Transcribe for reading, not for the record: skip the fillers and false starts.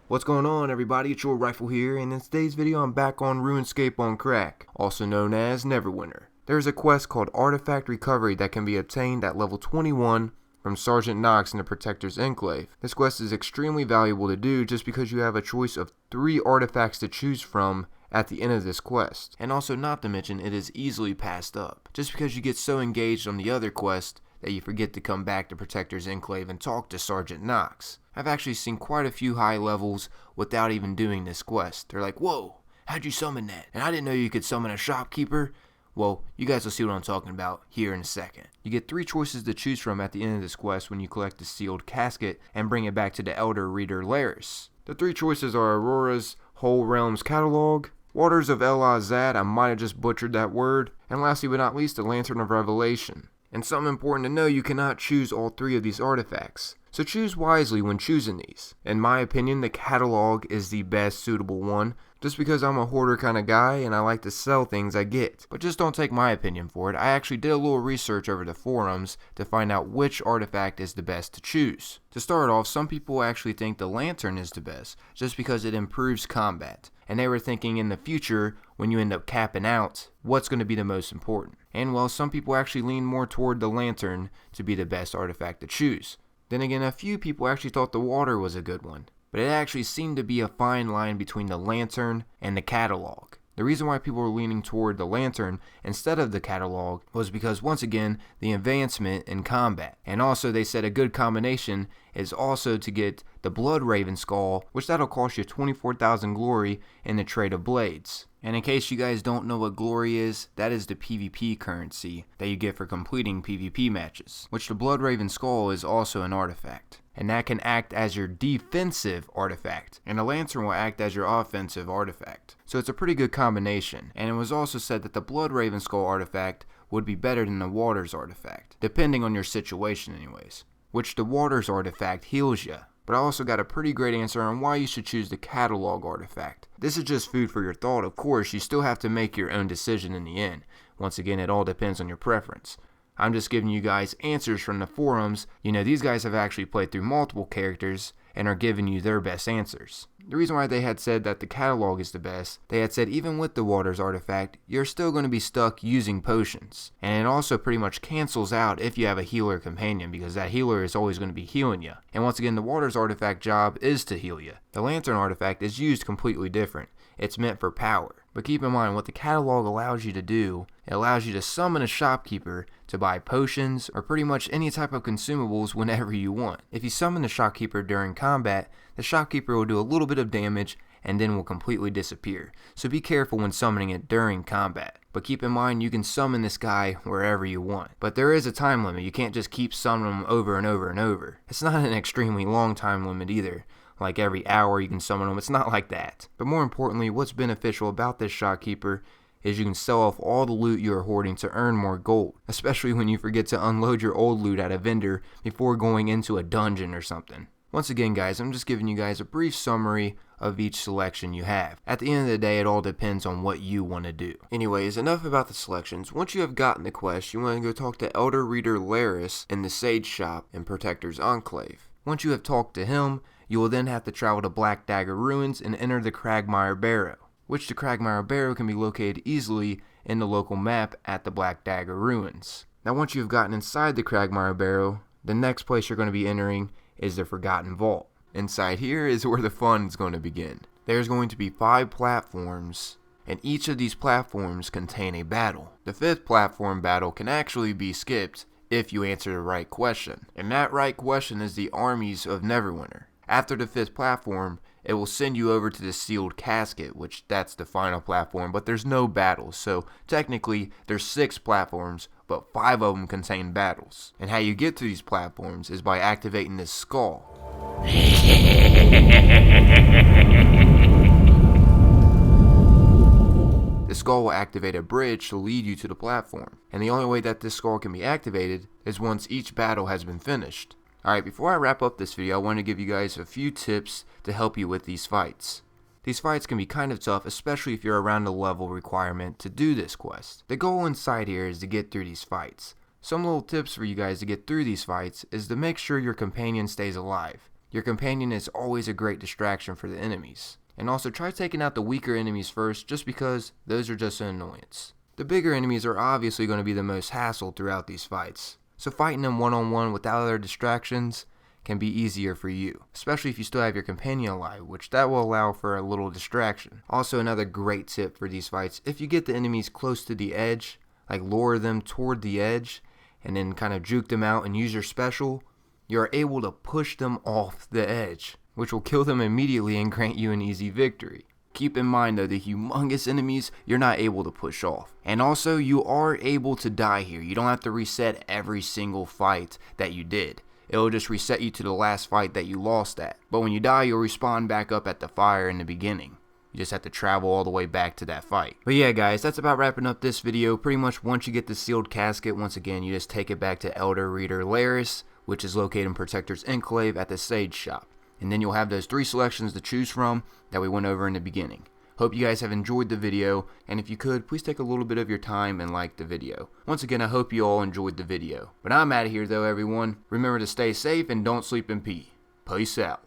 What's going on, everybody? It's your Rifle here, and in today's video I'm back on RuneScape on crack, also known as Neverwinter. There's a quest called Artifact Recovery that can be obtained at level 21 from Sergeant Knox in the Protector's Enclave. This quest is extremely valuable to do just because you have a choice of 3 artifacts to choose from at the end of this quest. And also, not to mention, it is easily passed up, just because you get so engaged on the other quest that you forget to come back to Protector's Enclave and talk to Sergeant Knox. I've actually seen quite a few high levels without even doing this quest. They're like, whoa, how'd you summon that? And I didn't know you could summon a shopkeeper. Well, you guys will see what I'm talking about here in a second. You get 3 choices to choose from at the end of this quest when you collect the sealed casket and bring it back to the Elder Reader Laris. The 3 choices are Aurora's Whole Realms Catalogue, Waters of Elah'zad, I might have just butchered that word, and lastly but not least, the Lantern of Revelation. And something important to know, you cannot choose all 3 of these artifacts, so choose wisely when choosing these. In my opinion, the Catalogue is the best suitable one, just because I'm a hoarder kind of guy and I like to sell things I get. But just don't take my opinion for it. I actually did a little research over the forums to find out which artifact is the best to choose. To start off, some people actually think the Lantern is the best, just because it improves combat. And they were thinking in the future, when you end up capping out, what's going to be the most important. And well, some people actually lean more toward the Lantern to be the best artifact to choose. Then again, a few people actually thought the Water was a good one. But it actually seemed to be a fine line between the Lantern and the Catalogue. The reason why people were leaning toward the Lantern instead of the Catalogue was because, once again, the advancement in combat. And also, they said a good combination is also to get the Bloodraven Skull, which that'll cost you 24,000 glory in the trade of blades. And in case you guys don't know what glory is, that is the PvP currency that you get for completing PvP matches, which the Bloodraven Skull is also an artifact. And that can act as your defensive artifact, and the Lantern will act as your offensive artifact. So it's a pretty good combination, and it was also said that the Bloodraven Skull artifact would be better than the Waters artifact, depending on your situation anyways, which the Waters artifact heals you. But I also got a pretty great answer on why you should choose the Catalogue artifact. This is just food for your thought, of course, you still have to make your own decision in the end. Once again, it all depends on your preference. I'm just giving you guys answers from the forums. You know, these guys have actually played through multiple characters and are giving you their best answers. The reason why they had said that the Catalogue is the best, they had said even with the Waters artifact, you're still going to be stuck using potions. And it also pretty much cancels out if you have a healer companion, because that healer is always going to be healing you. And once again, the Waters artifact job is to heal you. The Lantern artifact is used completely different. It's meant for power. But keep in mind, what the Catalogue allows you to do, it allows you to summon a shopkeeper to buy potions or pretty much any type of consumables whenever you want. If you summon the shopkeeper during combat, the shopkeeper will do a little bit of damage and then will completely disappear. So be careful when summoning it during combat. But keep in mind, you can summon this guy wherever you want. But there is a time limit. You can't just keep summoning him over and over and over. It's not an extremely long time limit either. Like every hour you can summon them, it's not like that. But more importantly, what's beneficial about this shopkeeper is you can sell off all the loot you are hoarding to earn more gold, especially when you forget to unload your old loot at a vendor before going into a dungeon or something. Once again, guys, I'm just giving you guys a brief summary of each selection you have. At the end of the day, it all depends on what you want to do. Anyways, enough about the selections. Once you have gotten the quest, you want to go talk to Elder Reader Laris in the Sage Shop in Protector's Enclave. Once you have talked to him, you will then have to travel to Black Dagger Ruins and enter the Cragmire Barrow, which the Cragmire Barrow can be located easily in the local map at the Black Dagger Ruins. Now once you've gotten inside the Cragmire Barrow, the next place you're going to be entering is the Forgotten Vault. Inside here is where the fun is going to begin. There's going to be 5 platforms, and each of these platforms contain a battle. The 5th platform battle can actually be skipped if you answer the right question, and that right question is the armies of Neverwinter. After the 5th platform, it will send you over to the sealed casket, which that's the final platform, but there's no battles. So technically, there's 6 platforms, but 5 of them contain battles. And how you get to these platforms is by activating this skull. The skull will activate a bridge to lead you to the platform. And the only way that this skull can be activated is once each battle has been finished. Alright, before I wrap up this video, I want to give you guys a few tips to help you with these fights. These fights can be kind of tough, especially if you're around the level requirement to do this quest. The goal inside here is to get through these fights. Some little tips for you guys to get through these fights is to make sure your companion stays alive. Your companion is always a great distraction for the enemies. And also try taking out the weaker enemies first, just because those are just an annoyance. The bigger enemies are obviously going to be the most hassle throughout these fights, so fighting them one-on-one without other distractions can be easier for you, especially if you still have your companion alive, which that will allow for a little distraction. Also, another great tip for these fights, if you get the enemies close to the edge, like lure them toward the edge and then kind of juke them out and use your special, you're able to push them off the edge, which will kill them immediately and grant you an easy victory. Keep in mind though, the humongous enemies you're not able to push off. And also, you are able to die here. You don't have to reset every single fight that you did. It'll just reset you to the last fight that you lost at. But when you die, you'll respawn back up at the fire in the beginning. You just have to travel all the way back to that fight. But yeah guys, that's about wrapping up this video. Pretty much once you get the sealed casket, once again, you just take it back to Elder Reader Laris, which is located in Protector's Enclave at the Sage Shop. And then you'll have those 3 selections to choose from that we went over in the beginning. Hope you guys have enjoyed the video, and if you could, please take a little bit of your time and like the video. Once again, I hope you all enjoyed the video. But I'm out of here though, everyone. Remember to stay safe and don't sleep in pee. Peace out.